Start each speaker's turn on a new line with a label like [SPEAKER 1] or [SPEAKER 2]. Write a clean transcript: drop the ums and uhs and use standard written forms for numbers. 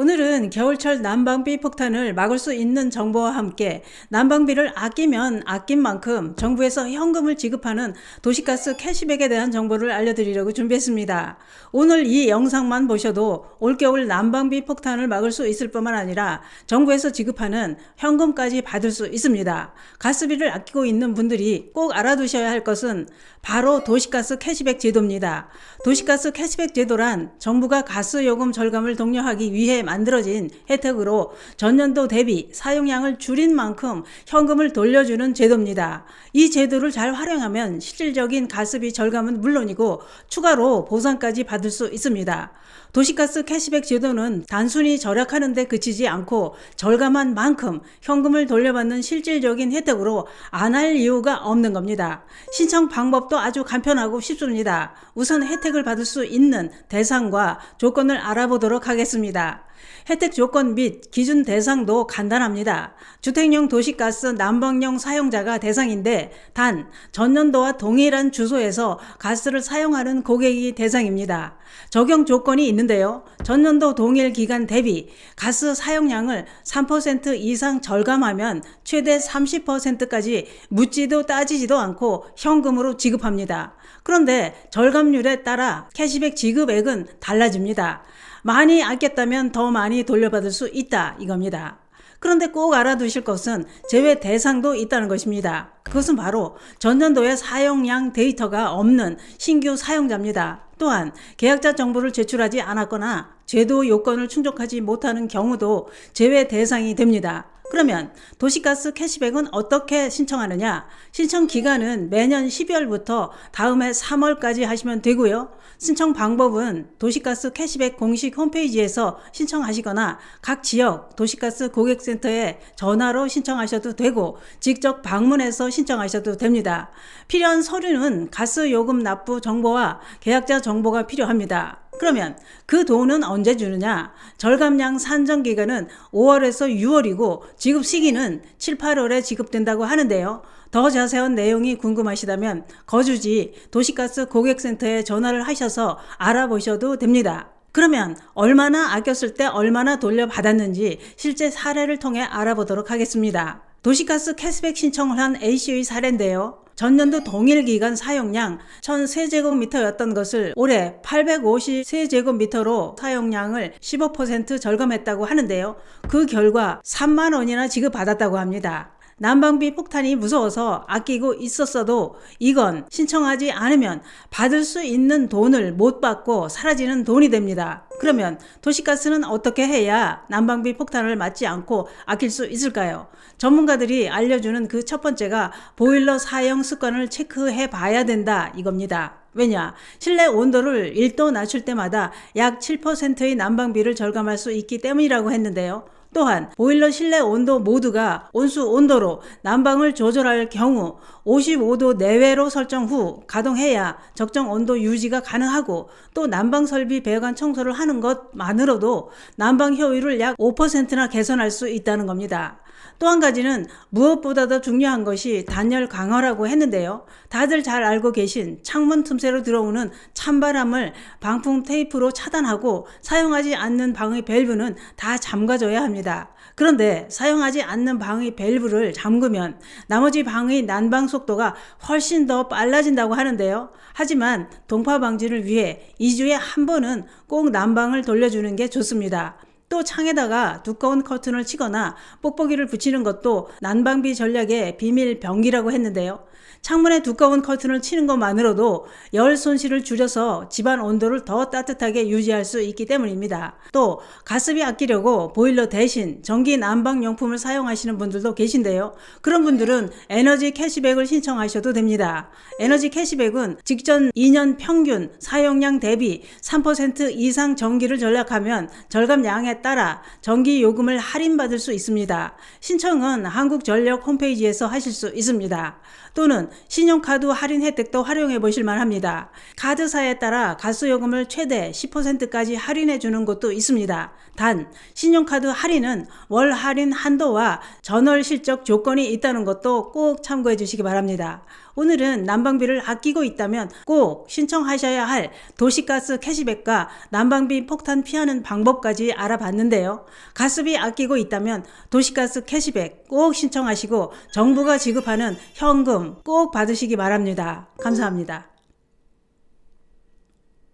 [SPEAKER 1] 오늘은 겨울철 난방비 폭탄을 막을 수 있는 정보와 함께 난방비를 아끼면 아낀 만큼 정부에서 현금을 지급하는 도시가스 캐시백에 대한 정보를 알려드리려고 준비했습니다. 오늘 이 영상만 보셔도 올겨울 난방비 폭탄을 막을 수 있을 뿐만 아니라 정부에서 지급하는 현금까지 받을 수 있습니다. 가스비를 아끼고 있는 분들이 꼭 알아두셔야 할 것은 바로 도시가스 캐시백 제도입니다. 도시가스 캐시백 제도란 정부가 가스요금 절감을 독려하기 위해 만들어진 혜택으로 전년도 대비 사용량을 줄인 만큼 현금을 돌려주는 제도입니다. 이 제도를 잘 활용하면 실질적인 가스비 절감은 물론이고 추가로 보상까지 받을 수 있습니다. 도시가스 캐시백 제도는 단순히 절약하는 데 그치지 않고 절감한 만큼 현금을 돌려받는 실질적인 혜택으로 안 할 이유가 없는 겁니다. 신청 방법도 아주 간편하고 쉽습니다. 우선 혜택을 받을 수 있는 대상과 조건을 알아보도록 하겠습니다. 혜택 조건 및 기준 대상도 간단합니다. 주택용 도시가스 난방용 사용자가 대상인데 단 전년도와 동일한 주소에서 가스를 사용하는 고객이 대상입니다. 적용 조건이 있는데요. 전년도 동일 기간 대비 가스 사용량을 3% 이상 절감하면 최대 30%까지 묻지도 따지지도 않고 현금으로 지급합니다. 그런데 절감률에 따라 캐시백 지급액은 달라집니다. 많이 아꼈다면 더 많이 돌려받을 수 있다 이겁니다. 그런데 꼭 알아두실 것은 제외 대상도 있다는 것입니다. 그것은 바로 전년도의 사용량 데이터가 없는 신규 사용자입니다. 또한 계약자 정보를 제출하지 않았거나 제도 요건을 충족하지 못하는 경우도 제외 대상이 됩니다. 그러면 도시가스 캐시백은 어떻게 신청하느냐? 신청 기간은 매년 12월부터 다음 해 3월까지 하시면 되고요. 신청 방법은 도시가스 캐시백 공식 홈페이지에서 신청하시거나 각 지역 도시가스 고객센터에 전화로 신청하셔도 되고 직접 방문해서 신청하셔도 됩니다. 필요한 서류는 가스요금 납부 정보와 계약자 정보가 필요합니다. 그러면 그 돈은 언제 주느냐? 절감량 산정 기간은 5월에서 6월이고 지급 시기는 7, 8월에 지급된다고 하는데요. 더 자세한 내용이 궁금하시다면 거주지 도시가스 고객센터에 전화를 하셔서 알아보셔도 됩니다. 그러면 얼마나 아꼈을 때 얼마나 돌려받았는지 실제 사례를 통해 알아보도록 하겠습니다. 도시가스 캐시백 신청을 한 A씨의 사례인데요. 전년도 동일 기간 사용량 1000세제곱미터였던 것을 올해 850세제곱미터로 사용량을 15% 절감했다고 하는데요. 그 결과 3만 원이나 지급받았다고 합니다. 난방비 폭탄이 무서워서 아끼고 있었어도 이건 신청하지 않으면 받을 수 있는 돈을 못 받고 사라지는 돈이 됩니다. 그러면 도시가스는 어떻게 해야 난방비 폭탄을 맞지 않고 아낄 수 있을까요? 전문가들이 알려주는 그 첫 번째가 보일러 사용 습관을 체크해 봐야 된다 이겁니다. 왜냐? 실내 온도를 1도 낮출 때마다 약 7%의 난방비를 절감할 수 있기 때문이라고 했는데요. 또한 보일러 실내 온도 모두가 온수 온도로 난방을 조절할 경우 55도 내외로 설정 후 가동해야 적정 온도 유지가 가능하고 또 난방 설비 배관 청소를 하는 것만으로도 난방 효율을 약 5%나 개선할 수 있다는 겁니다. 또 한 가지는 무엇보다도 중요한 것이 단열 강화라고 했는데요. 다들 잘 알고 계신 창문 틈새로 들어오는 찬바람을 방풍 테이프로 차단하고 사용하지 않는 방의 밸브는 다 잠가줘야 합니다. 그런데 사용하지 않는 방의 밸브를 잠그면 나머지 방의 난방 속도가 훨씬 더 빨라진다고 하는데요. 하지만 동파 방지를 위해 2주에 한 번은 꼭 난방을 돌려주는 게 좋습니다. 또 창에다가 두꺼운 커튼을 치거나 뽁뽁이를 붙이는 것도 난방비 전략의 비밀 병기라고 했는데요. 창문에 두꺼운 커튼을 치는 것만으로도 열 손실을 줄여서 집안 온도를 더 따뜻하게 유지할 수 있기 때문입니다. 또 가스비 아끼려고 보일러 대신 전기 난방용품을 사용하시는 분들도 계신데요. 그런 분들은 에너지 캐시백을 신청하셔도 됩니다. 에너지 캐시백은 직전 2년 평균 사용량 대비 3% 이상 전기를 절약하면 절감량에 따라 전기 요금을 할인받을 수 있습니다. 신청은 한국전력 홈페이지에서 하실 수 있습니다. 또는 신용카드 할인 혜택도 활용해 보실 만합니다. 카드사에 따라 가스요금을 최대 10%까지 할인해 주는 곳도 있습니다. 단 신용카드 할인은 월 할인 한도와 전월 실적 조건이 있다는 것도 꼭 참고해 주시기 바랍니다. 오늘은 난방비를 아끼고 있다면 꼭 신청하셔야 할 도시가스 캐시백과 난방비 폭탄 피하는 방법까지 알아봤는데요. 가스비 아끼고 있다면 도시가스 캐시백 꼭 신청하시고 정부가 지급하는 현금 꼭 받으시기 바랍니다. 감사합니다.